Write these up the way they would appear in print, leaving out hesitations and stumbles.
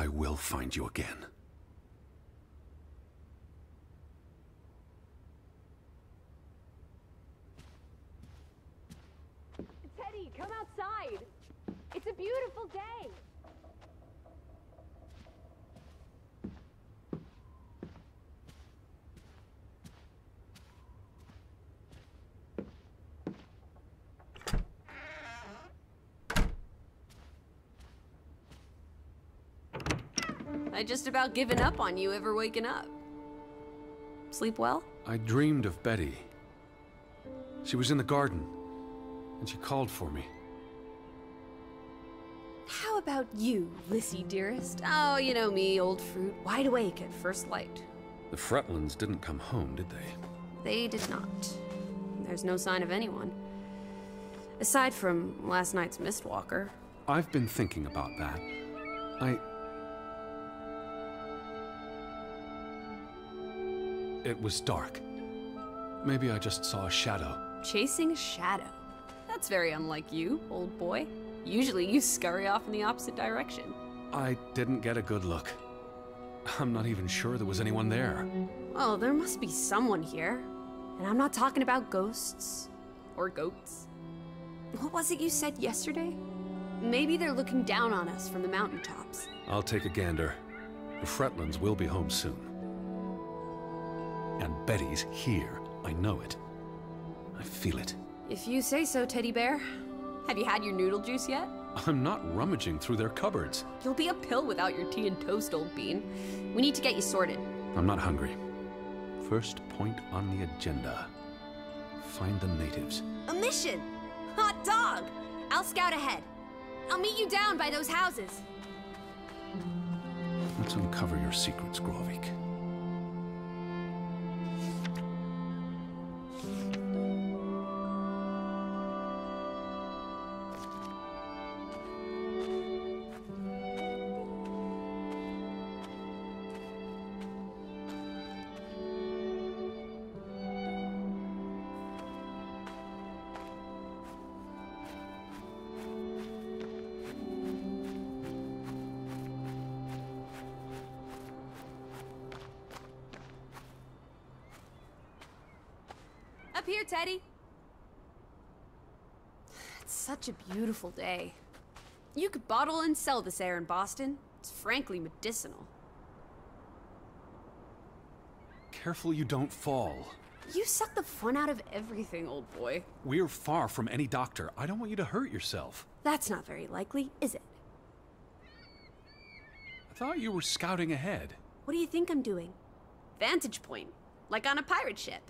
I will find you again. Teddy, come outside! It's a beautiful day! I just about given up on you ever waking up. Sleep well? I dreamed of Betty. She was in the garden, and she called for me. How about you, Lissie dearest? Oh, you know me, old fruit, wide awake at first light. The Fretlands didn't come home, did they? They did not. There's no sign of anyone. Aside from last night's Mistwalker. I've been thinking about that. It was dark. Maybe I just saw a shadow. Chasing a shadow? That's very unlike you, old boy. Usually you scurry off in the opposite direction. I didn't get a good look. I'm not even sure there was anyone there. Oh, there must be someone here. And I'm not talking about ghosts. Or goats. What was it you said yesterday? Maybe they're looking down on us from the mountaintops. I'll take a gander. The Fretlands will be home soon. And Betty's here. I know it. I feel it. If you say so, teddy bear. Have you had your noodle juice yet? I'm not rummaging through their cupboards. You'll be a pill without your tea and toast, old bean. We need to get you sorted. I'm not hungry. First point on the agenda. Find the natives. A mission! Hot dog! I'll scout ahead. I'll meet you down by those houses. Let's uncover your secrets, Grovik. Up here, Teddy. It's such a beautiful day. You could bottle and sell this air in Boston. It's frankly medicinal. Careful you don't fall. You suck the fun out of everything, old boy. We're far from any doctor. I don't want you to hurt yourself. That's not very likely, is it? I thought you were scouting ahead. What do you think I'm doing? Vantage point, like on a pirate ship.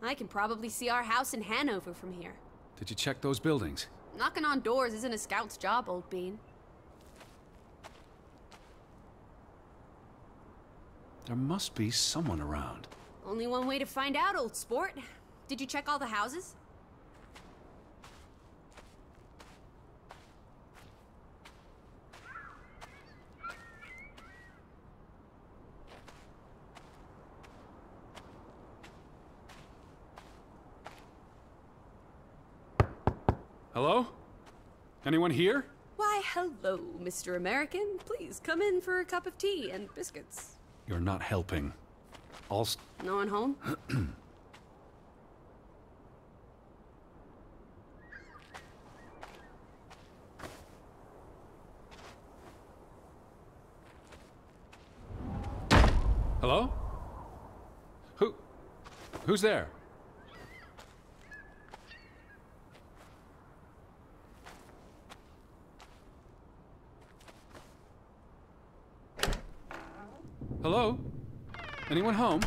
I can probably see our house in Hanover from here. Did you check those buildings? Knocking on doors isn't a scout's job, old bean. There must be someone around. Only one way to find out, old sport. Did you check all the houses? Hello? Anyone here? Why, hello, Mr. American. Please come in for a cup of tea and biscuits. You're not helping. No one home? Hello? Who's there? Hello? Anyone home?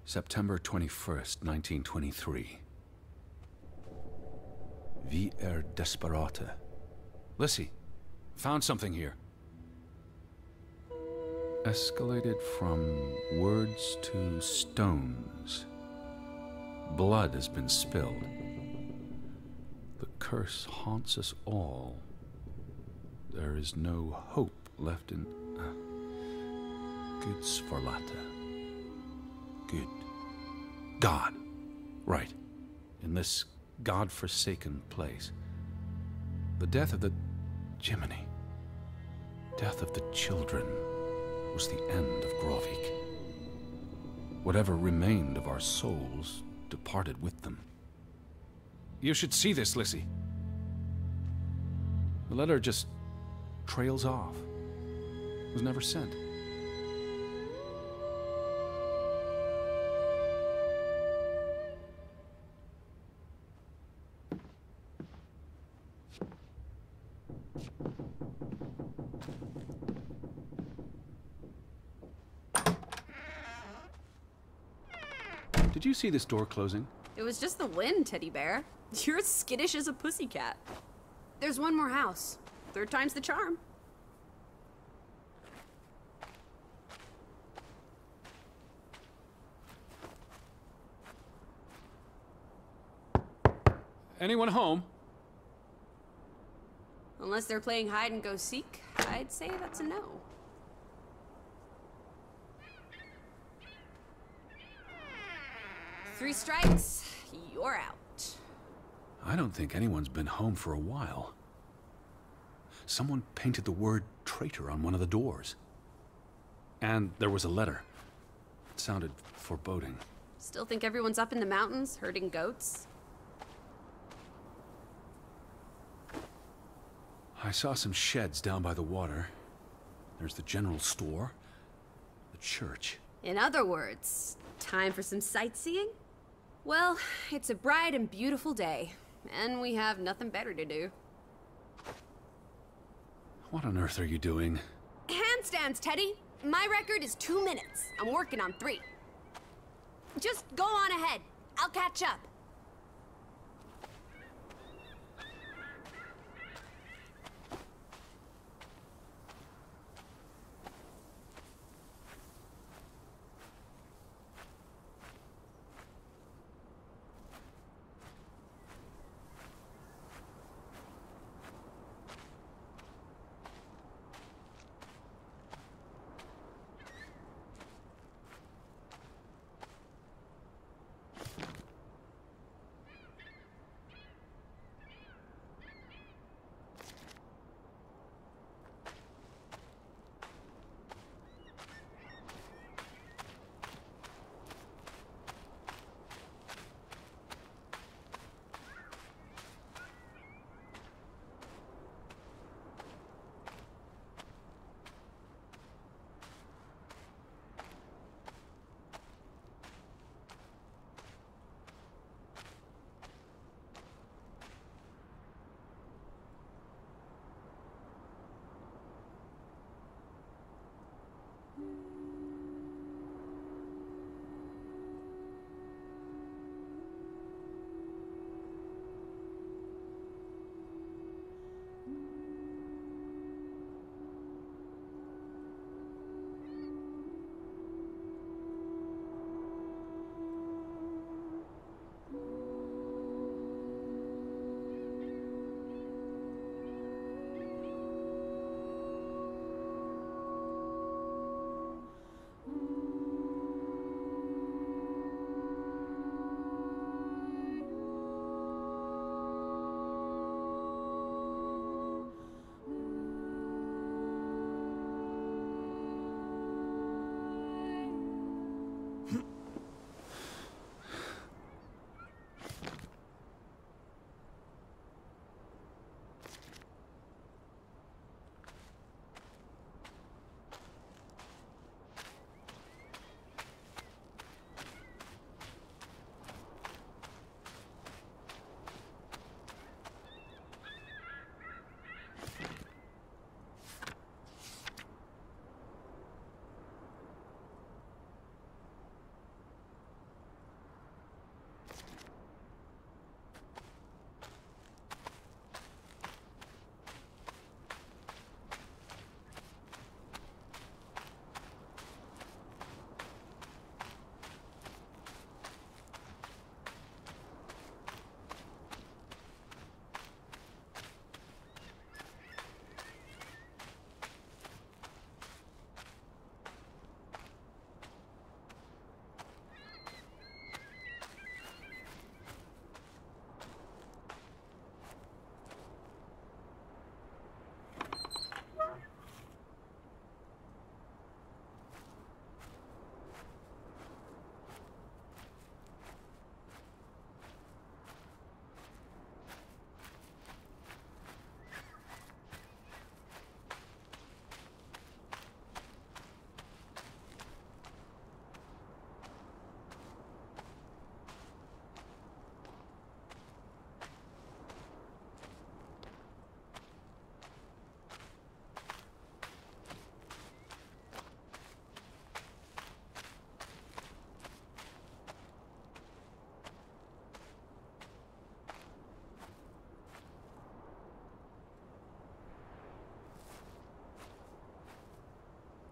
September 21st, 1923. Vi desperate. Lissie, found something here. Escalated from words to stones. Blood has been spilled. The curse haunts us all. There is no hope left in... Goods for Lata. Good. God. Right. In this God-forsaken place. The death of the... Jiminy. Death of the children was the end of Grovik. Whatever remained of our souls departed with them. You should see this, Lissie. The letter just trails off. It was never sent. Did you see this door closing? It was just the wind, teddy bear. You're as skittish as a pussycat. There's one more house. Third time's the charm. Anyone home? Unless they're playing hide and go seek, I'd say that's a no. Three strikes, you're out. I don't think anyone's been home for a while. Someone painted the word traitor on one of the doors. And there was a letter. It sounded foreboding. Still think everyone's up in the mountains, herding goats? I saw some sheds down by the water. There's the general store, the church. In other words, time for some sightseeing? Well, it's a bright and beautiful day, and we have nothing better to do. What on earth are you doing? Handstands, Teddy! My record is 2 minutes. I'm working on 3. Just go on ahead. I'll catch up.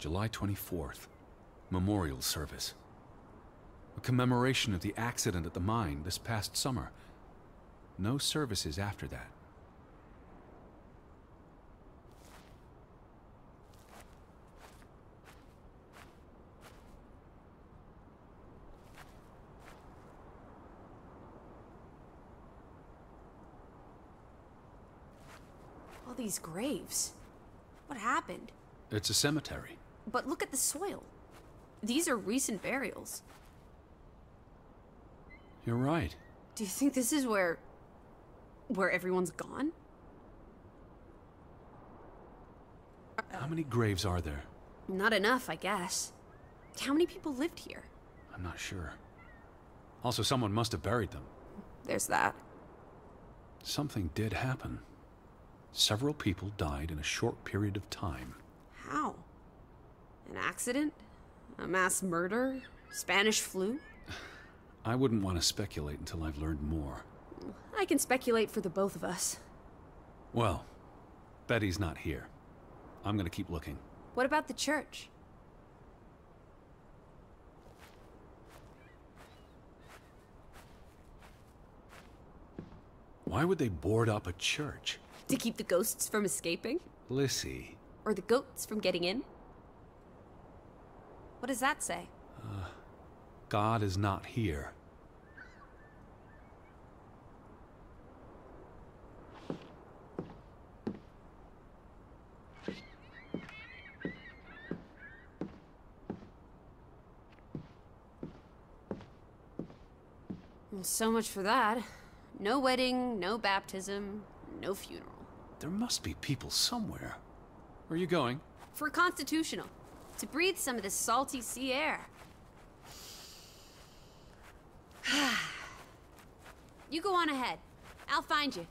July 24th. Memorial service. A commemoration of the accident at the mine this past summer. No services after that. All these graves. What happened? It's a cemetery. But look at the soil. These are recent burials. You're right. Do you think this is where everyone's gone? How many graves are there? Not enough, I guess. How many people lived here? I'm not sure. Also, someone must have buried them. There's that. Something did happen. Several people died in a short period of time. How? An accident? A mass murder? Spanish flu? I wouldn't want to speculate until I've learned more. I can speculate for the both of us. Well, Betty's not here. I'm gonna keep looking. What about the church? Why would they board up a church? To keep the ghosts from escaping? Lissie. Or the goats from getting in? What does that say? God is not here. Well, so much for that. No wedding, no baptism, no funeral. There must be people somewhere. Where are you going? For constitutional. To breathe some of this salty sea air. You go on ahead. I'll find you.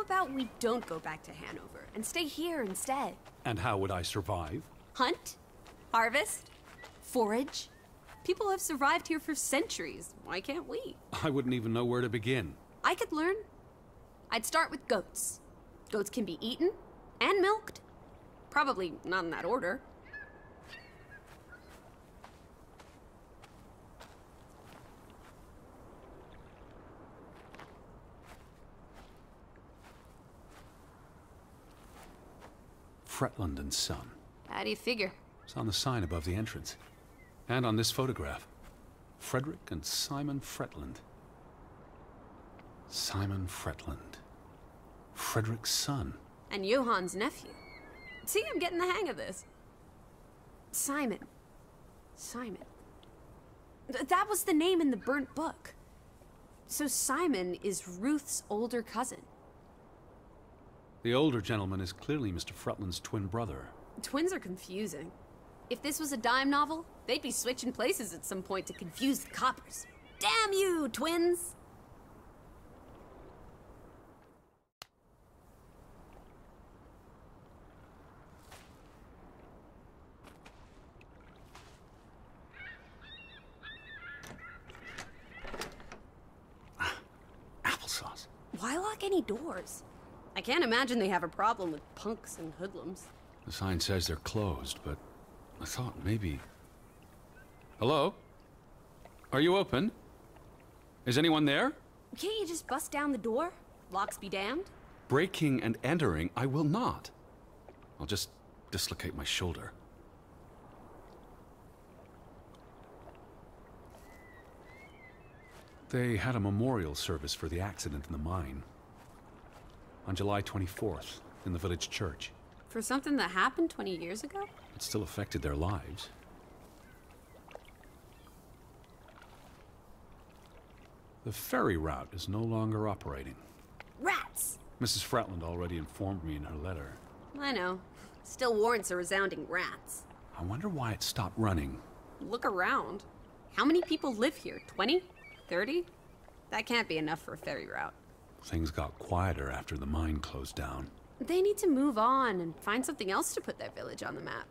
about we don't go back to Hanover and stay here instead? And how would I survive? Hunt? Harvest? Forage? People have survived here for centuries. Why can't we? I wouldn't even know where to begin. I could learn. I'd start with goats. Goats can be eaten and milked. Probably not in that order. Fretland and Son. How do you figure? It's on the sign above the entrance. And on this photograph. Frederick and Simon Fretland. Simon Fretland. Frederick's son. And Johann's nephew. See, I'm getting the hang of this. Simon. Simon. That was the name in the burnt book. So Simon is Ruth's older cousin. The older gentleman is clearly Mr. Fretland's twin brother. Twins are confusing. If this was a dime novel, they'd be switching places at some point to confuse the coppers. Damn you, twins! Applesauce. Why lock any doors? I can't imagine they have a problem with punks and hoodlums. The sign says they're closed, but I thought maybe... Hello? Are you open? Is anyone there? Can't you just bust down the door? Locks be damned. Breaking and entering, I will not. I'll just dislocate my shoulder. They had a memorial service for the accident in the mine. On July 24th, in the village church. For something that happened 20 years ago? It still affected their lives. The ferry route is no longer operating. Rats! Mrs. Fretland already informed me in her letter. I know. Still warrants a resounding rats. I wonder why it stopped running. Look around. How many people live here? 20? 30? That can't be enough for a ferry route. Things got quieter after the mine closed down. They need to move on and find something else to put their village on the map.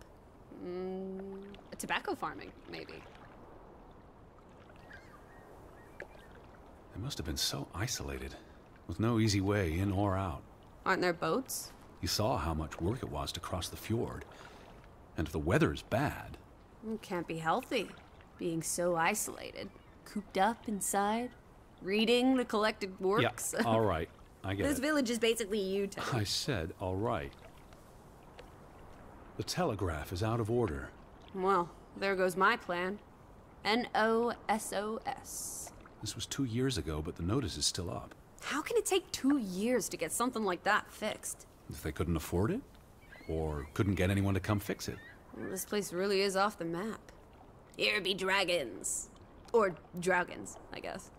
Tobacco farming, maybe. They must have been so isolated, with no easy way in or out. Aren't there boats? You saw how much work it was to cross the fjord. And if the weather's bad... It can't be healthy, being so isolated. Cooped up inside, reading the collected works. Yeah, all right. I get This it. village is basically you, Tony. I said, all right. The telegraph is out of order. Well, there goes my plan. NOSOS. This was 2 years ago, but the notice is still up. How can it take 2 years to get something like that fixed? If they couldn't afford it? Or couldn't get anyone to come fix it? Well, this place really is off the map. Here be dragons. Or Draugens, I guess.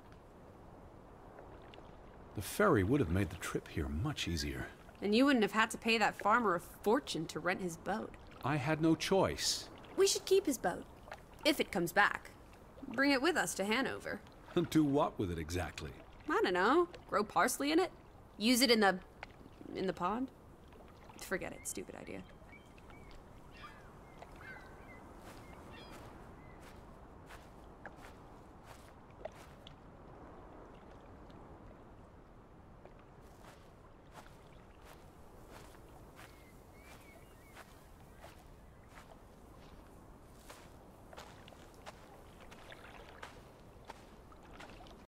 The ferry would have made the trip here much easier. And you wouldn't have had to pay that farmer a fortune to rent his boat. I had no choice. We should keep his boat. If it comes back. Bring it with us to Hanover. Do what with it exactly? I don't know. Grow parsley in it? Use it in the pond? Forget it. Stupid idea.